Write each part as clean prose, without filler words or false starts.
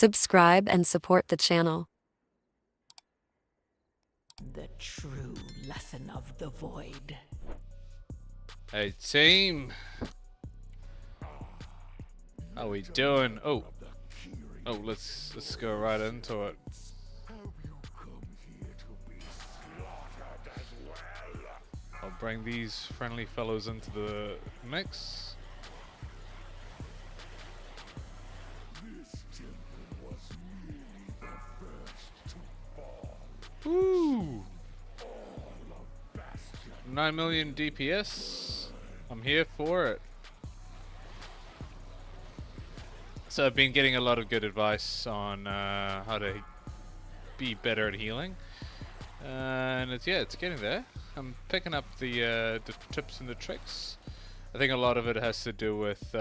Subscribe and support the channel. The true lesson of the void. Hey team, how we doing? Oh, let's go right into it. I'll bring these friendly fellows into the mix. Woo! 9 million DPS. I'm here for it. So I've been getting a lot of good advice on how to be better at healing, and it's getting there. I'm picking up the tips and the tricks. I think a lot of it has to do with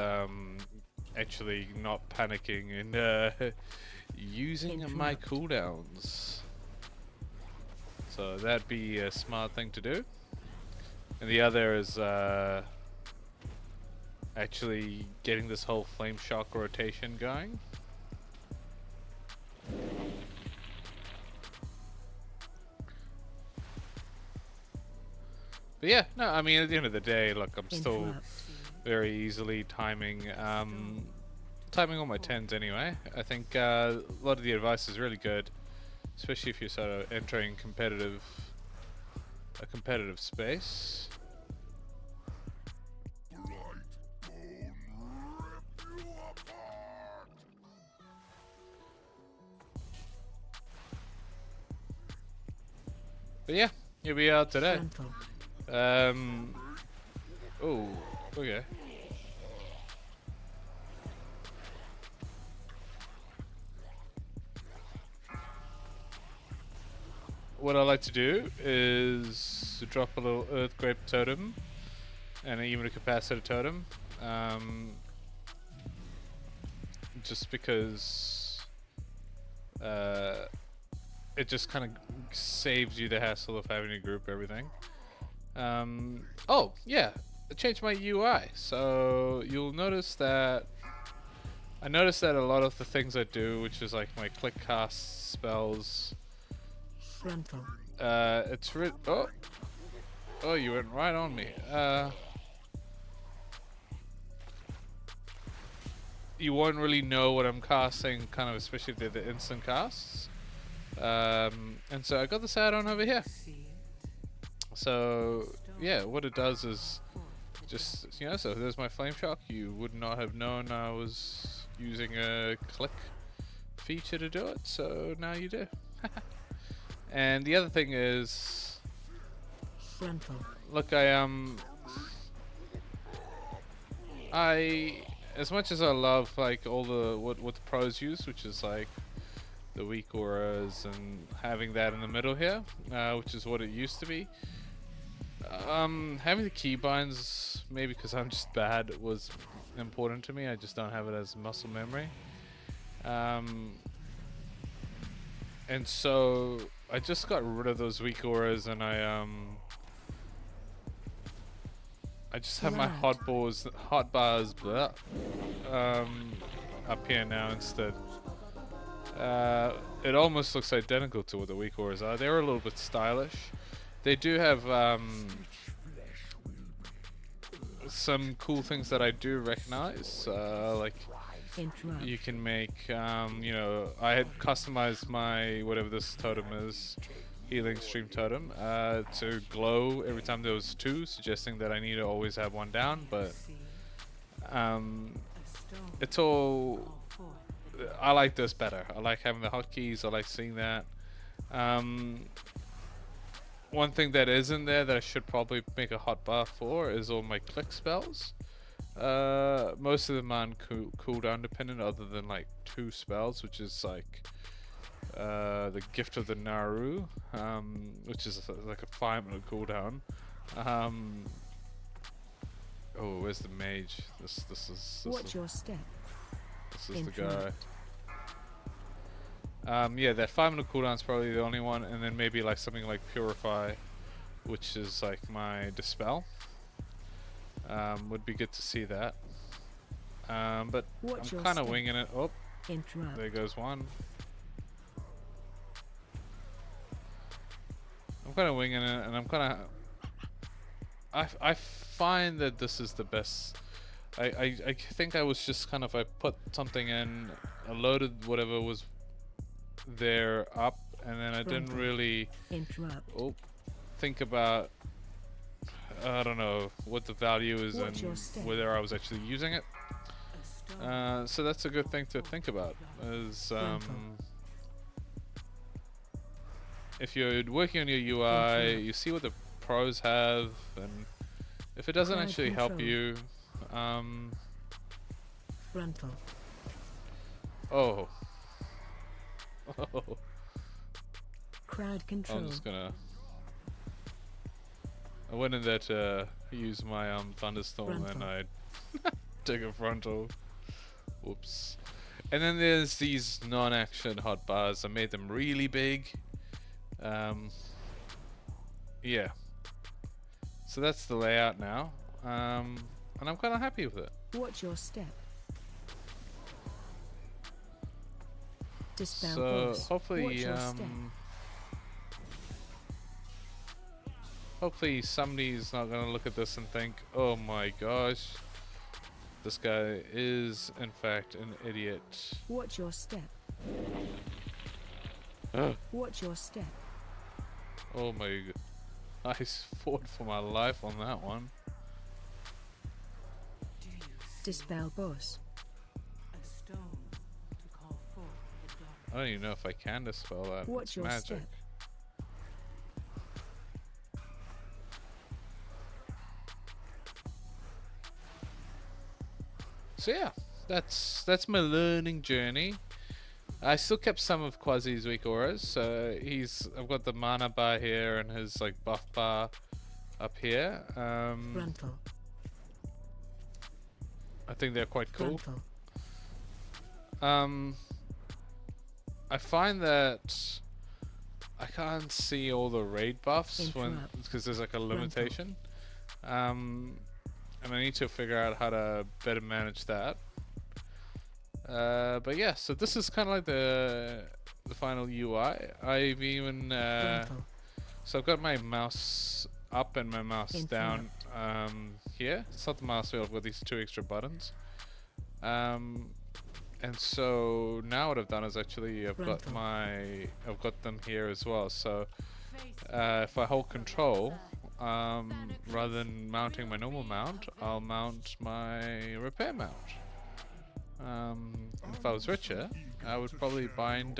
actually not panicking and using my cooldowns. So that'd be a smart thing to do. And the other is actually getting this whole flame shock rotation going. But yeah, no, I mean at the end of the day, look, I'm still very easily timing all my 10s anyway. I think a lot of the advice is really good, especially if you're sort of entering a competitive space. But yeah, here we are today. Oh, okay. What I like to do is to drop a little Earth Grape Totem and even a Capacitor Totem. Just because it just kind of saves you the hassle of having to group everything. Oh yeah, I changed my UI, so you'll notice that a lot of the things I do, which is like my click cast spells, it's oh, you went right on me. You won't really know what I'm casting, kind of, especially if they're the instant casts. And so I got this add-on over here. So yeah, what it does is just, you know, so there's my flame shock. You would not have known I was using a click feature to do it, so now you do. And the other thing is, look, as much as I love like all the what the pros use, which is like the weak auras and having that in the middle here, which is what it used to be. Having the keybinds, maybe because I'm just bad, was important to me. I just don't have it as muscle memory. And so I just got rid of those weak auras, and I just have my hot bars up here now instead. It almost looks identical to what the weak auras are. They're a little bit stylish. They do have some cool things that I do recognize, like you can make, you know, I had customized my, whatever this totem is, healing stream totem, to glow every time there was 2, suggesting that I need to always have 1 down, but it's all, I like this better. I like having the hotkeys, I like seeing that. One thing that is in there that I should probably make a hotbar for is all my click spells. Most of them aren't cooldown dependent, other than like 2 spells, which is like the Gift of the Naru, which is like a 5-minute cooldown. Oh, where's the mage? This What's your step? This is the guy. Yeah, that 5-minute cooldown is probably the only one, and then maybe like something like Purify, which is like my Dispel. Would be good to see that. But I'm kind of winging it. Oh, Interrupt. There goes one. I'm kind of winging it, and I'm kind of... I find that this is the best. I think I was just kind of... I put something in, I loaded whatever was there up, and then I didn't really think about... I don't know what the value is and whether I was actually using it. So that's a good thing to think about. Is if you're working on your UI, you see what the pros have, and if it doesn't actually help you, Frontal. oh, Crowd control. I'm just gonna. I went in there to use my thunderstorm, and I took a frontal. Whoops. And then there's these non-action hotbars. I made them really big. Yeah. So that's the layout now. And I'm kind of happy with it. Watch your step. Dispel So boss. hopefully, Watch your step. hopefully somebody's not gonna look at this and think, "Oh my gosh, this guy is in fact an idiot." Watch your step. Watch your step. Oh my god. I fought for my life on that one. Dispel boss. I don't even know if I can dispel that. Watch It's your magic. step. So yeah, that's my learning journey. I still kept some of Quasi's weak auras, so I've got the mana bar here and his like buff bar up here. Frontal. I think they're quite cool. Frontal. I find that I can't see all the raid buffs because there's like a limitation. And I need to figure out how to better manage that. But yeah, so this is kind of like the final UI. I've even so I've got my mouse up and my mouse down here. It's not the mouse wheel. I've got these two extra buttons. And so now what I've done is actually I've got them here as well. So if I hold control, rather than mounting my normal mount, I'll mount my repair mount. If I was richer, I would probably bind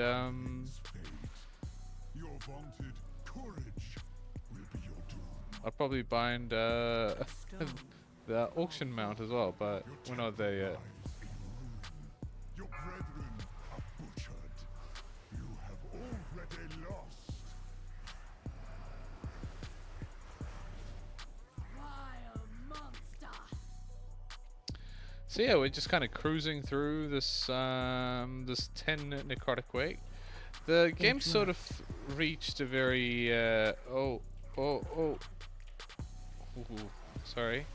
I'd probably bind the auction mount as well, but we're not there yet. Your brethren are butchered. You have already lost. So yeah, we're just kind of cruising through this this 10 Necrotic Wake. The game sort of reached a very sorry,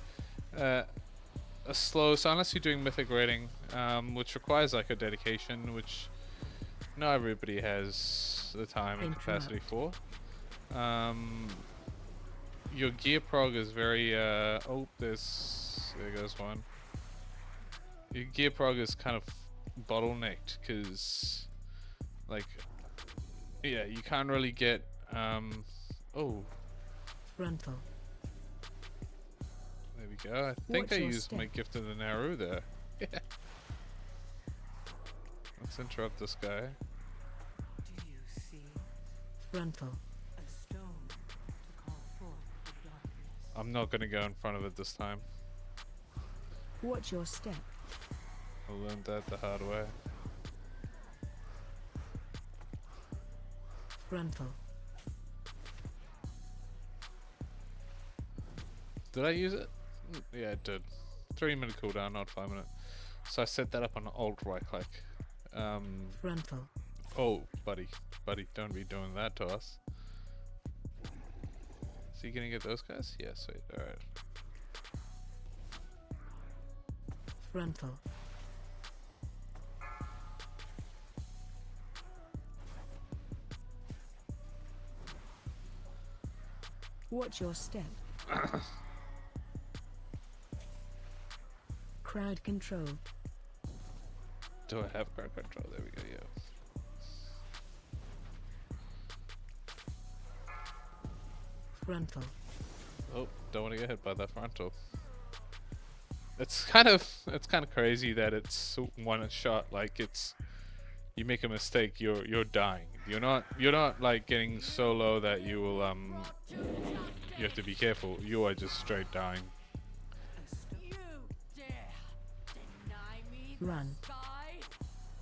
a slow. So unless you're doing mythic raiding, which requires like a dedication, which not everybody has the time and capacity for. Your gear prog is very there goes one. Your gear prog is kind of bottlenecked because, like, yeah, you can't really get Frontal. There we go. I think I used my gift of the Naru there. Yeah. Let's interrupt this guy. Do you see? Frontal. A stone to call forth the darkness. I'm not gonna go in front of it this time. Watch your step. I learned that the hard way. Frontal. Did I use it? Yeah, it did. 3-minute cooldown, not 5-minute. So I set that up on alt right click. Frontal. Oh, buddy, don't be doing that to us. So you gonna get those guys? Yeah, sweet. All right. Frontal. Watch your step. Crowd control. Do I have crowd control? There we go, yeah. Frontal. Oh, don't want to get hit by that frontal. It's kind of crazy that it's one shot. Like it's, you make a mistake, you're dying. You're not like getting so low that you will you have to be careful. You are just straight dying. You dare deny me the Run. sky?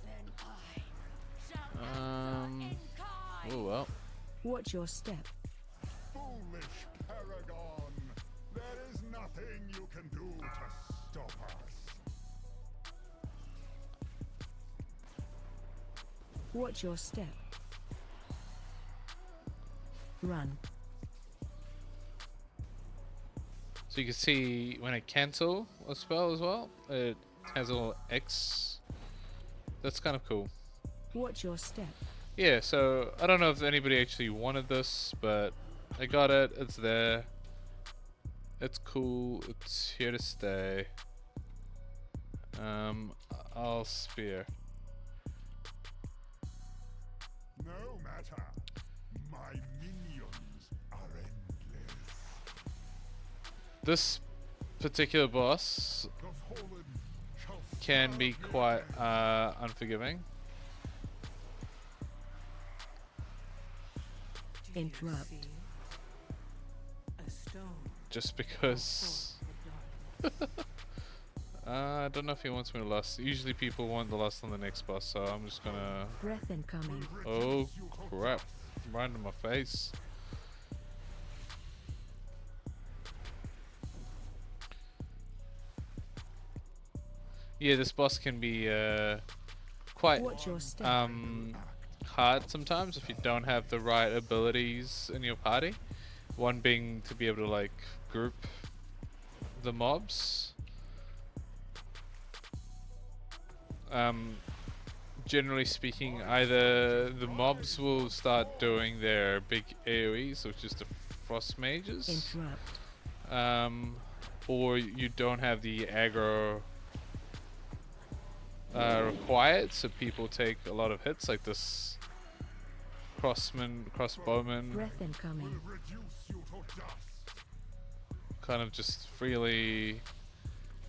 Then I shall answer in kind. Oh well. Watch your step. Foolish Paragon! There is nothing you can do to stop us. Watch your step. Run. So you can see when I cancel a spell as well, it has a little X. That's kind of cool. Watch your step. Yeah, so I don't know if anybody actually wanted this, but I got it. It's there. It's cool. It's here to stay. I'll spear. No matter. My minions are endless. This particular boss The fallen shall can be serve quite their unforgiving. Do you Interrupt. see a stone Just because I don't know if he wants me to lust. Usually people want the lust on the next boss, so I'm just gonna. breath incoming? Oh crap! Right in my face. Yeah, this boss can be quite Watch your step. hard sometimes if you don't have the right abilities in your party. One being to be able to like group the mobs. Generally speaking, either the mobs will start doing their big AoEs, which is the frost mages, Interrupt. or you don't have the aggro required, so people take a lot of hits, like this crossbowman, Breath incoming. reduce you to dust. kind of just freely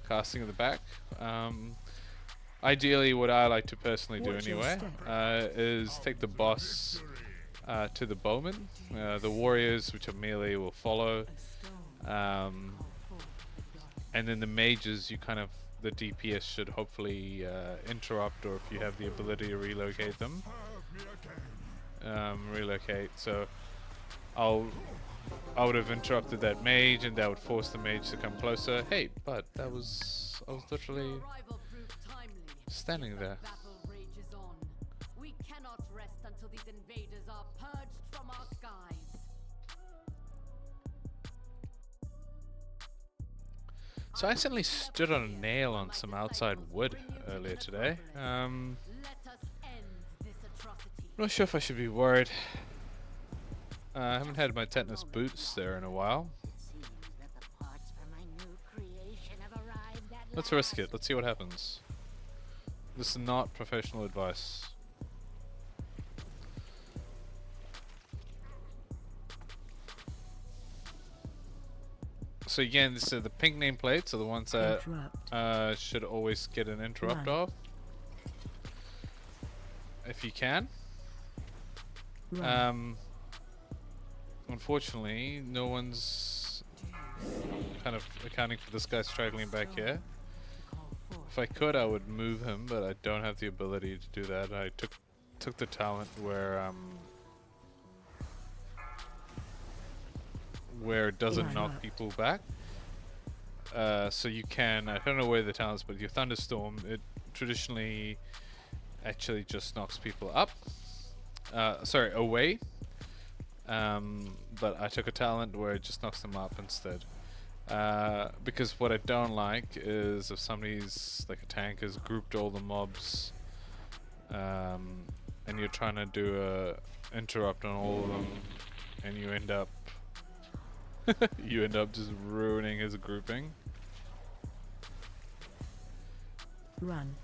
casting at the back. Ideally, what I like to personally do Watch your anyway step. is take the boss to the bowman. The warriors, which are melee, will follow, and then the mages, you kind of, the DPS should hopefully interrupt, or if you have the ability to relocate them, Serve me again. relocate. So I would have interrupted that mage, and that would force the mage to come closer. Hey, but I was literally Arrival proved timely. standing there. Battle rages on. We cannot rest until these invaders are purged from our skies. So I accidentally stood on a nail on some outside wood earlier today. Let us end this atrocity. Not sure if I should be worried. I haven't had my tetanus boots there in a while. Seems that the parts for my new creation have arrived at Let's risk it. Let's see what happens. This is not professional advice. So again, this is the pink nameplates are the ones that Interrupt. should always get an interrupt Run. off, if you can. Run. Unfortunately, no one's kind of accounting for this guy straggling back here. If I could, I would move him, but I don't have the ability to do that. I took the talent where it doesn't knock people back. So you can, I don't know where the talent is, but your thunderstorm, it traditionally actually just knocks people up. Sorry, away. But I took a talent where it just knocks them up instead. Because what I don't like is if somebody's, like a tank, has grouped all the mobs, and you're trying to do a interrupt on all of them, and you end up You end up just ruining his grouping. Run.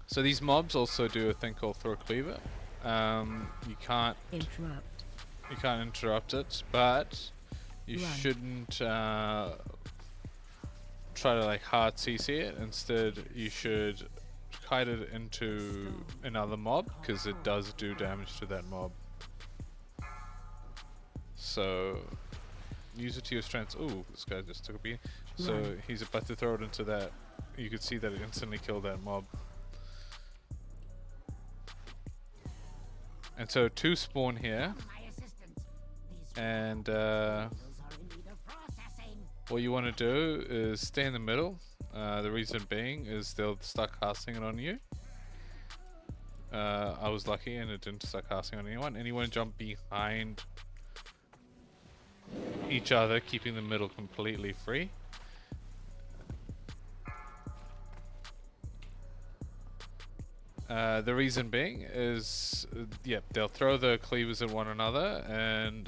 So these mobs also do a thing called throw cleaver. You can't interrupt it, but you Run. shouldn't try to like hard CC it. Instead, you should kite it into another mob because it does do damage to that mob. So use it to your strengths. Ooh, this guy just took a beat. So Run. he's about to throw it into that. You could see that it instantly killed that mob. And so 2 spawn here, My assistance. These and those are in need of processing. what you want to do is stay in the middle. The reason being is they'll start casting it on you. I was lucky and it didn't start casting on anyone. And you want to jump behind each other, keeping the middle completely free. The reason being is, they'll throw the cleavers at one another, and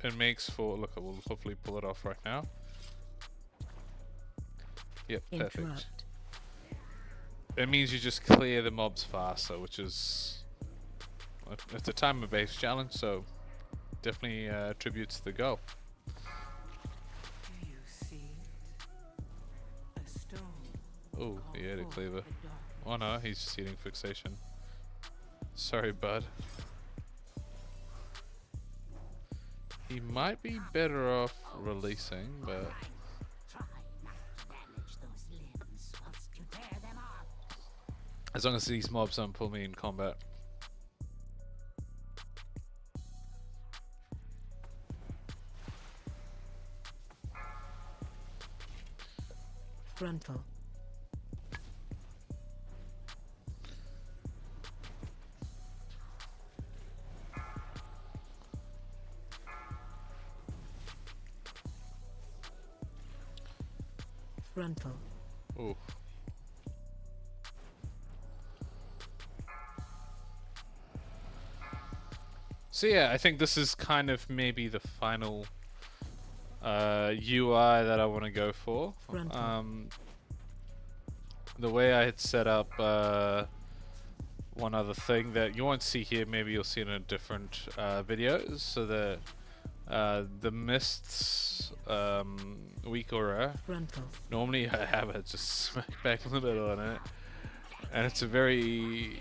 it makes for, look, we'll hopefully pull it off right now. Yep, perfect. Interrupt. It means you just clear the mobs faster, which is, it's a timer-based challenge, so definitely attributes the go. Do you see a stone? Oh, he had a cleaver. Oh no, he's just eating fixation. Sorry, bud. He might be better off releasing, but Try not to damage those limbs whilst you tear them off. as long as these mobs don't pull me in combat. Frontal. Frontal. Ooh. So yeah, I think this is kind of maybe the final UI that I want to go for. Frontal. The way I had set up one other thing that you won't see here, maybe you'll see in a different videos, so that the mists weak aura, Frontal. normally I have it just smack back in the middle on it, and it's a very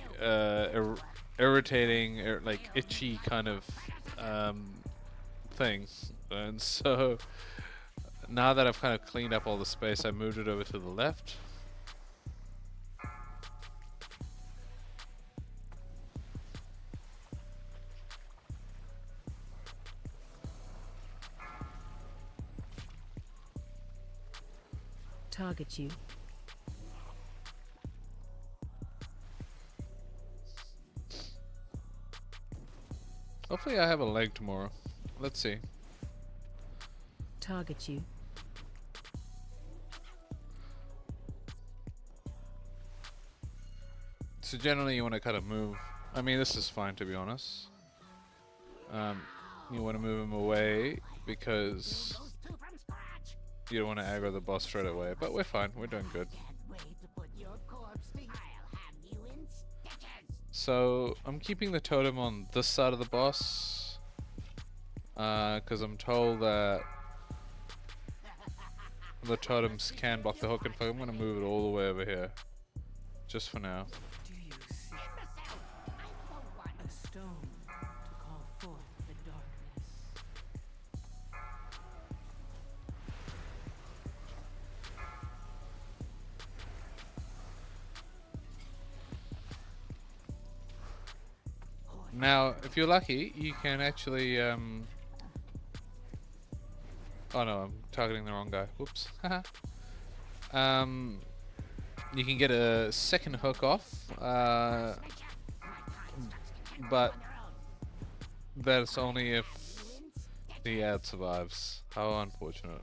irritating, like itchy kind of thing. And so now that I've kind of cleaned up all the space, I moved it over to the left. Target you. Hopefully I have a leg tomorrow. Let's see. Target you. So generally you want to kind of move. I mean, this is fine, to be honest. You want to move him away because Those two from scratch. you don't want to aggro the boss straight away. But we're fine. We're doing good. Can't wait to put your corpse to. I'll have you in stitches. So I'm keeping the totem on this side of the boss because I'm told that the totems can block the hook. In fact, I'm going to move it all the way over here, just for now. Do you see Imbecile! I'm the one. a stone to call forth the darkness? Now, if you're lucky, you can actually oh no, I'm targeting the wrong guy. Whoops. You can get a second hook off, but that's only if the ad survives. How unfortunate.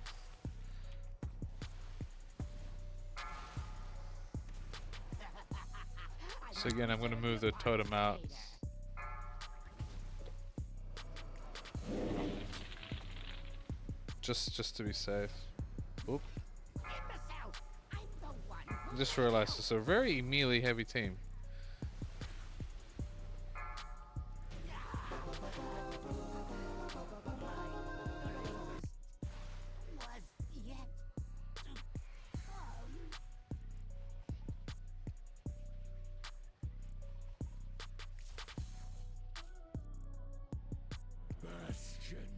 So again, I'm going to move the totem out. Just to be safe. Oop. Imbecile! I'm the one who I just realized it's a very melee heavy team. was yet to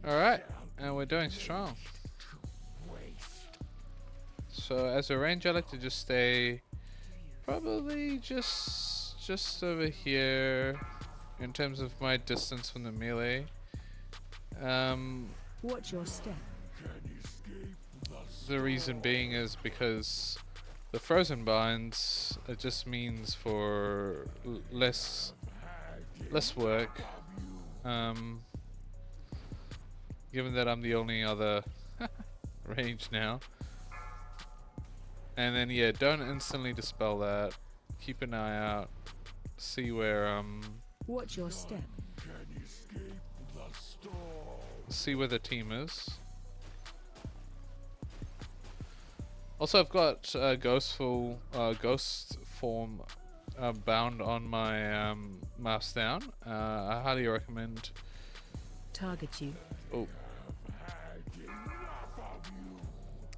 come. Alright, and we're doing strong. So as a range, I like to just stay probably just over here in terms of my distance from the melee. Watch your step. The reason being is because the frozen binds, it just means for less work. Given that I'm the only other range now. And then yeah, don't instantly dispel that. Keep an eye out. See where Watch your step. see where the team is. Also, I've got ghost form bound on my mouse down. I highly recommend. Target you. Oh.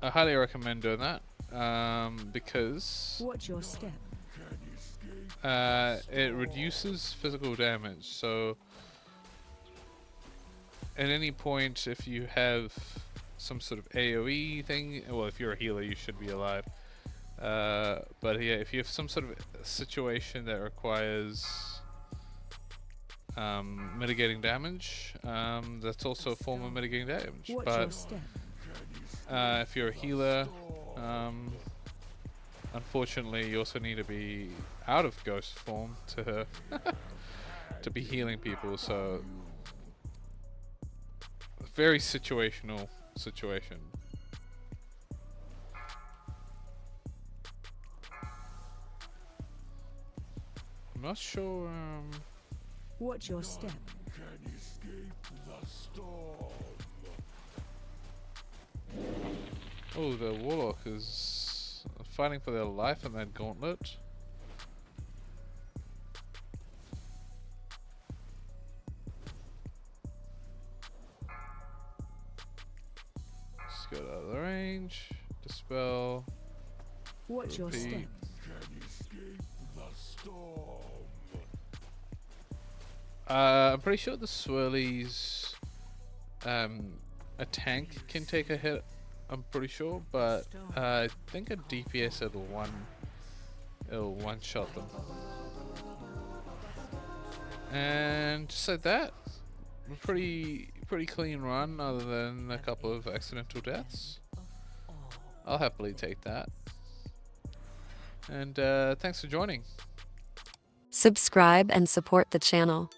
I highly recommend doing that because Watch your step. it reduces physical damage. So at any point, if you have some sort of AoE thing, well, if you're a healer, you should be alive. But yeah, if you have some sort of situation that requires mitigating damage, that's also a form of mitigating damage. Watch But your step. if you're a healer, unfortunately, you also need to be out of ghost form to to be healing people. So very situational situation. I'm not sure. Watch your step. Oh, the warlock is fighting for their life in that gauntlet. Just go out of the range. Dispel. Watch your repeat. step. I'm pretty sure the swirlies, a tank can take a hit. I'm pretty sure, but I think a DPS it'll one shot them. And just like that, a pretty clean run, other than a couple of accidental deaths. I'll happily take that. And thanks for joining. Subscribe and support the channel.